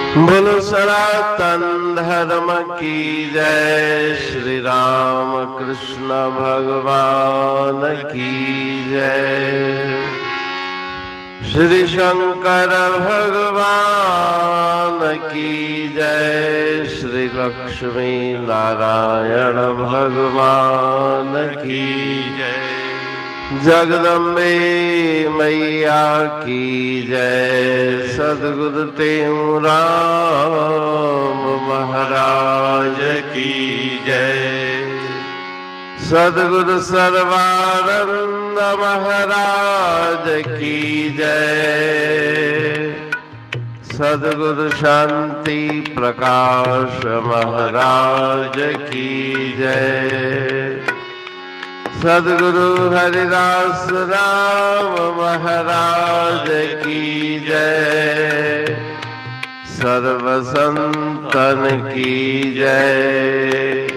बोलो सनातन धर्म की जय। श्री राम कृष्ण भगवान की जय। श्री शंकर भगवान की जय। श्री लक्ष्मी नारायण भगवान की जय। जगदम्बे मैया की जय। सद्गुरु राम महाराज की जय। सद्गुरु सर्वानंद महाराज की जय। सद्गुरु शांति प्रकाश महाराज की जय। सद्गुरु हरिदास राम महाराज की जय। सर्व संतन की जय।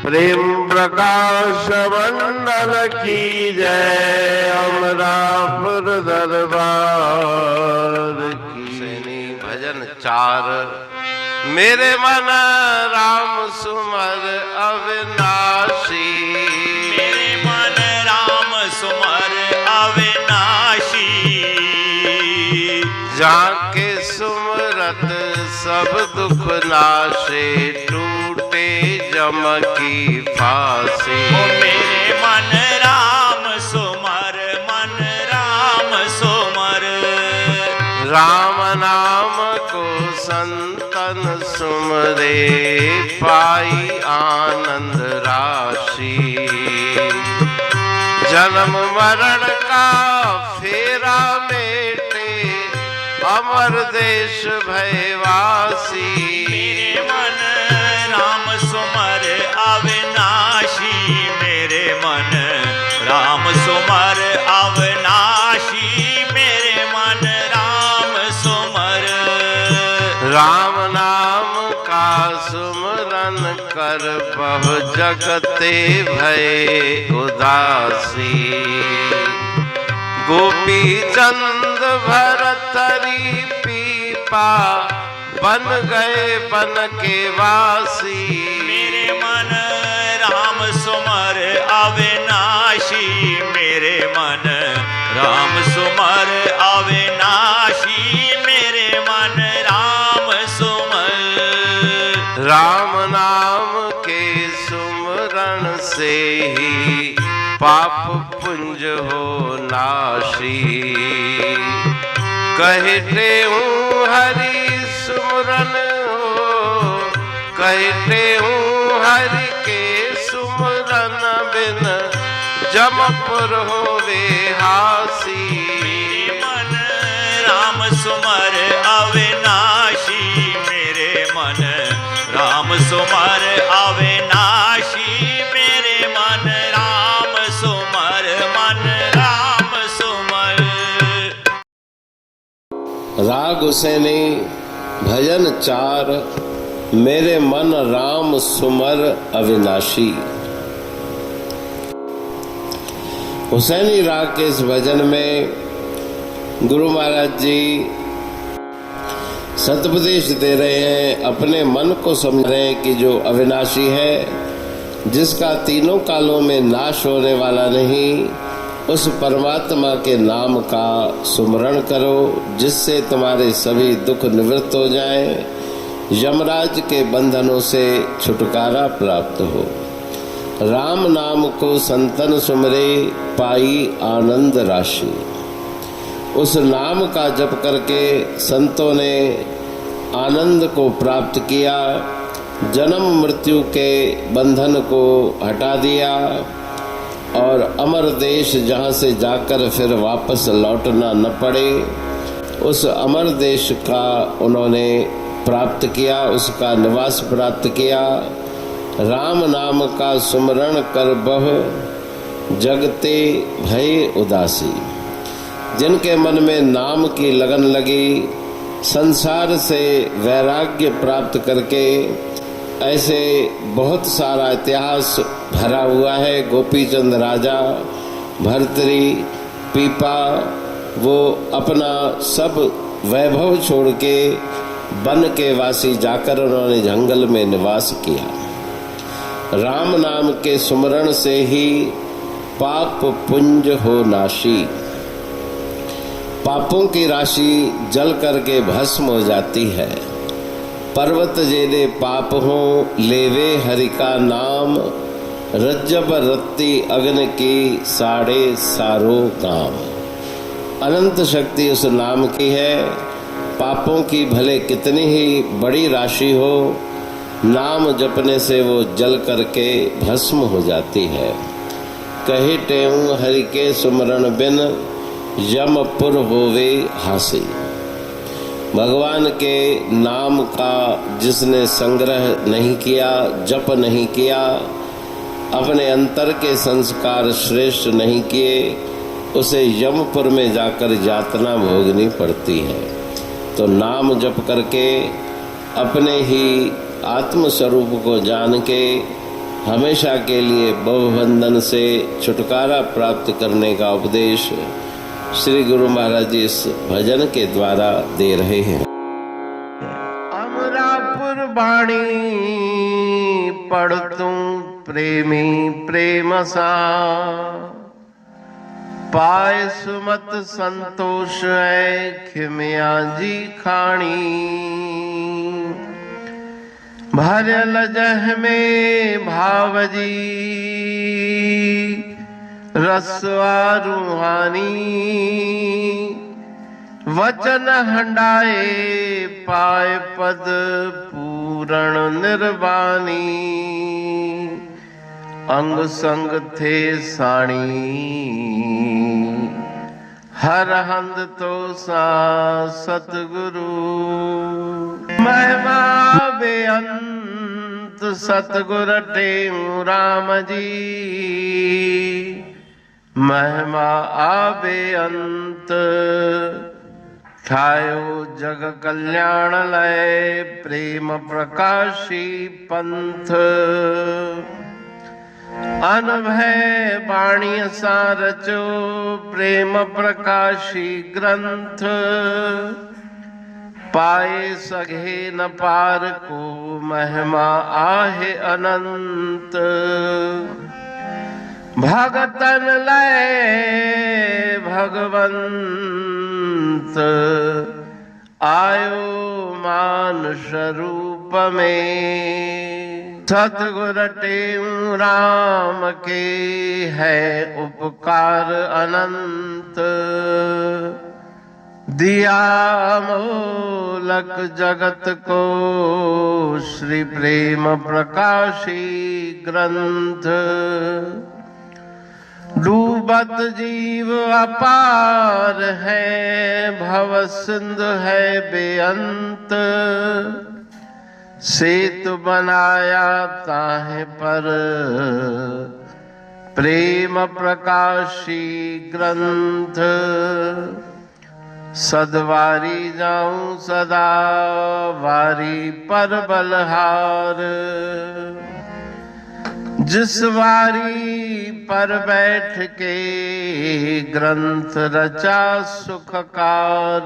प्रेम प्रकाश मंडल की जय। अमरापुर दरबार की। भजन 4। मेरे मन राम सुमर अविनाशी। जाके सुमरत सब दुख नाशे। टूटे जम की फांसी। मेरे मन राम सुमर, मन राम सुमर। राम नाम को संतन सुमरे। पाई आनंद राशि। जन्म मरण का फेरा मेटे। अमर देश भयवासी। मेरे मन राम सुमर अविनाशी। मेरे मन राम सुमर अविनाशी। मेरे मन राम सुमर। राम नाम का सुमरन कर बहु जगते भय उदासी। गोपी चंद भरतरी पीपा। बन गए बन के वासी। मेरे मन राम सुमर अविनाशी। मेरे मन राम सुमर अविनाशी। मेरे मन राम सुमर। राम नाम के सुमरण से ही पाप पुंज हो नाशी। कहते हूँ हरि सुमरन हो। कहते हूँ हरि के सुमरन बिन जमपुर होवे हासी। मेरे मन राम सुमर अविनाशी। मेरे मन राम सुमर अविनाशी। मेरे मन राम सुमर, मन राम सुमर। राग हुसैनी भजन 4। मेरे मन राम सुमर अविनाशी। हुसैनी राग के इस भजन में गुरु महाराज जी सतुपदेश दे रहे हैं। अपने मन को समझ रहे हैं कि जो अविनाशी है, जिसका तीनों कालों में नाश होने वाला नहीं, उस परमात्मा के नाम का सुमरण करो, जिससे तुम्हारे सभी दुख निवृत्त हो जाएं, यमराज के बंधनों से छुटकारा प्राप्त हो। राम नाम को संतन सुमरे। पाई आनंद राशि। उस नाम का जप करके संतों ने आनंद को प्राप्त किया। जन्म मृत्यु के बंधन को हटा दिया और अमर देश जहाँ से जाकर फिर वापस लौटना न पड़े, उस अमर देश का उन्होंने प्राप्त किया, उसका निवास प्राप्त किया। राम नाम का सुमरण कर बहु जगते भय उदासी। जिनके मन में नाम की लगन लगी, संसार से वैराग्य प्राप्त करके, ऐसे बहुत सारा इतिहास भरा हुआ है। गोपीचंद राजा, भर्तरी, पीपा, वो अपना सब वैभव छोड़ के वन के वासी जाकर उन्होंने जंगल में निवास किया। राम नाम के सुमरण से ही पाप पुंज हो नाशी। पापों की राशि जल करके भस्म हो जाती है। पर्वत जेदे पाप हो लेवे हरि का नाम, रज्जब रत्ती अग्न की साड़े सारो काम। अनंत शक्ति उस नाम की है। पापों की भले कितनी ही बड़ी राशि हो, नाम जपने से वो जल करके भस्म हो जाती है। कहे टेऊं हरि के सुमरण बिन, यमपुर होवे हासी। भगवान के नाम का जिसने संग्रह नहीं किया, जप नहीं किया, अपने अंतर के संस्कार श्रेष्ठ नहीं किए, उसे यमपुर में जाकर यातना भोगनी पड़ती है। तो नाम जप करके अपने ही आत्म स्वरूप को जान के हमेशा के लिए भवबंधन से छुटकारा प्राप्त करने का उपदेश श्री गुरु महाराज जी इस भजन के द्वारा दे रहे हैं। अमरापुर बाणी पढ़तूं प्रेमी प्रेम सा, पाए सुमत संतोष है खिमिया जी खाणी। भरल जह में भावजी रसवा रूहानी, वचन हंडाए पाए पद पूरण निर्वाणी। अंग संग थे साणी हर हंद तो सा सतगुरु। महिमा बेअंत सतगुर टेऊ राम जी, महिमा आबे अंत। ठायो जग कल्याण लय प्रेम प्रकाशी पंथ। अनभय बाणी सा रचो प्रेम प्रकाशी ग्रंथ। पाए सघे न पार को महिमा आहे अनंत। भगतन लय भगवंत, आयो मानुष रूप में। सतगुर टेऊ राम के है उपकार अनंत। दिया मोलक जगत को श्री प्रेम प्रकाशी ग्रंथ। डूबत जीव अपार है, भव सिंध है बेअंत। सेतु बनाया ताहे पर प्रेम प्रकाशी ग्रंथ। सदवारी जाऊं सदा वारी पर बलहार। जिस वारी पर बैठ के ग्रंथ रचा सुखकार।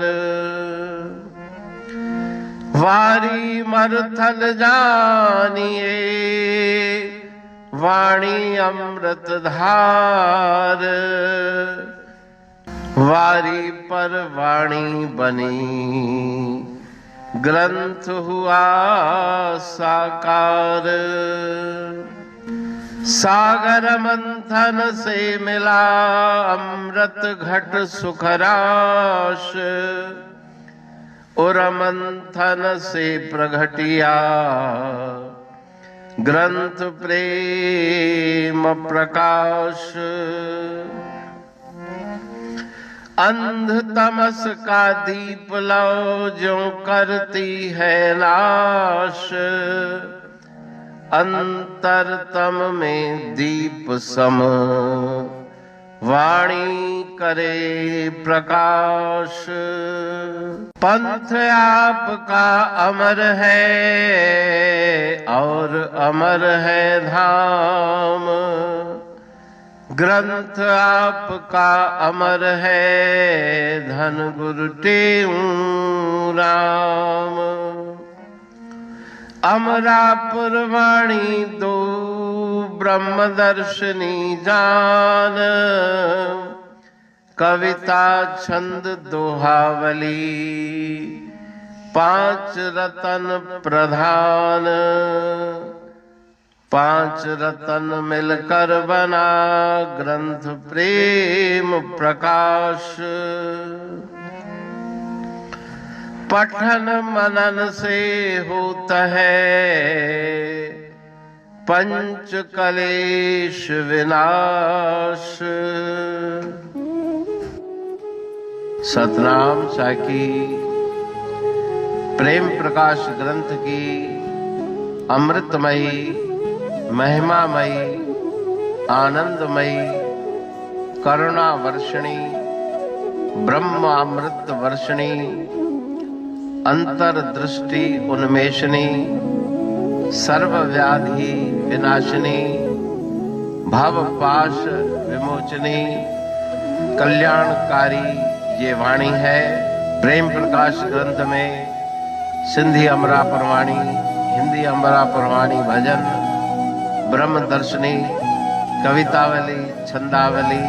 वारी मरथल जानिए वाणी अमृत धार। वारी पर वाणी बनी ग्रंथ हुआ साकार। सागर मंथन से मिला अमृत घट सुखराश। और मंथन से प्रगटिया ग्रंथ प्रेम प्रकाश। अंध तमस का दीप लो जो करती है नाश। अंतरतम में दीप सम वाणी करे प्रकाश। पंथ आपका अमर है और अमर है धाम। ग्रंथ आपका अमर है धन गुरु टेऊ राम। अमरापुर वाणी दो ब्रह्मदर्शनी जान, कविता छंद दोहावली पांच रतन प्रधान। पांच रतन मिलकर बना ग्रंथ प्रेम प्रकाश। पठन मनन से होता है पंच कलेश विनाश। सतनाम साखी प्रेम प्रकाश ग्रंथ की अमृतमयी महिमामयी आनंदमयी करुणा वर्षिणी ब्रह्म अमृत वर्षिणी अंतर्दृष्टि उन्मेषणी सर्वव्याधि विनाशिनी भवपाश विमोचनी कल्याणकारी ये वाणी है। प्रेम प्रकाश ग्रंथ में सिंधी अमरापुर वाणी, हिंदी अमरापुर वाणी भजन, ब्रह्म दर्शनी, कवितावली, छंदावली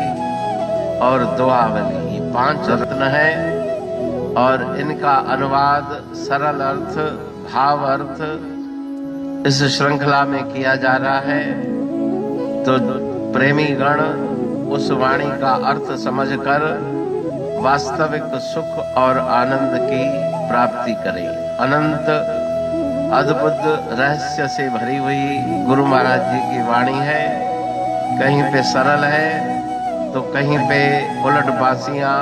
और दुआवली, ये पांच रत्न है और इनका अनुवाद सरल अर्थ भाव अर्थ इस श्रृंखला में किया जा रहा है। तो प्रेमी गण उस वाणी का अर्थ समझकर वास्तविक सुख और आनंद की प्राप्ति करें। अनंत अद्भुत रहस्य से भरी हुई गुरु महाराज जी की वाणी है। कहीं पे सरल है तो कहीं पे उलट बासियां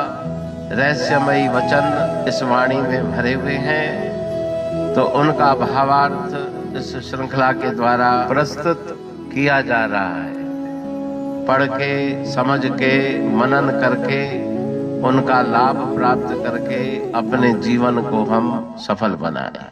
रहस्यमयी वचन इस वाणी में भरे हुए हैं। तो उनका भावार्थ इस श्रृंखला के द्वारा प्रस्तुत किया जा रहा है। पढ़ के समझ के मनन करके उनका लाभ प्राप्त करके अपने जीवन को हम सफल बनाएं।